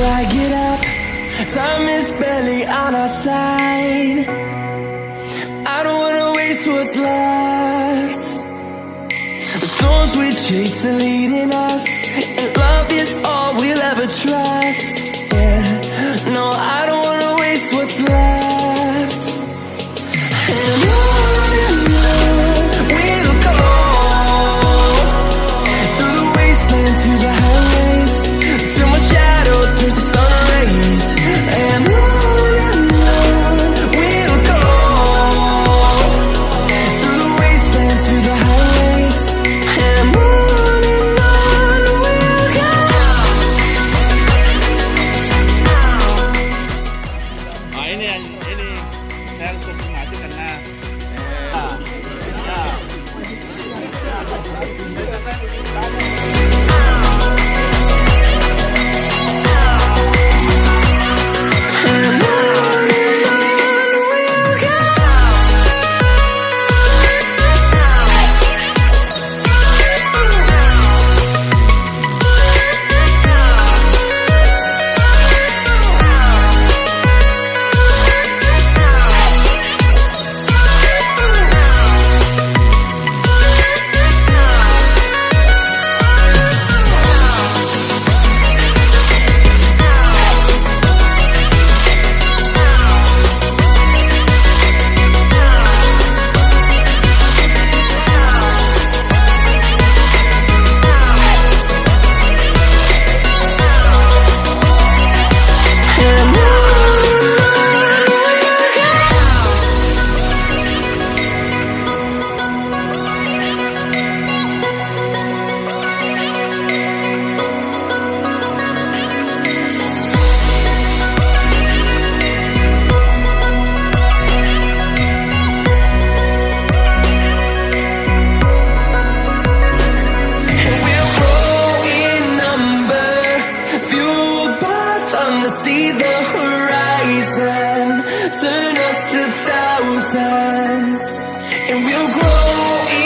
I get up, time is barely on our side. I don't wanna waste what's left. The storms we chase are leading us, and love is all we'll ever trust. Yeah, no, I don't wanna waste what's left. And on we'll go, through the wastelands, through the highways, till my shadow turns to sun rays. And on we'll go, through the wastelands, through the highways. And on we'll go. Ini saya untuk maju karena see the horizon, turn us to thousands, and we'll grow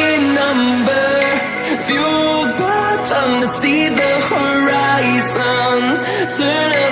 in number, fueled by them to see the horizon, turn us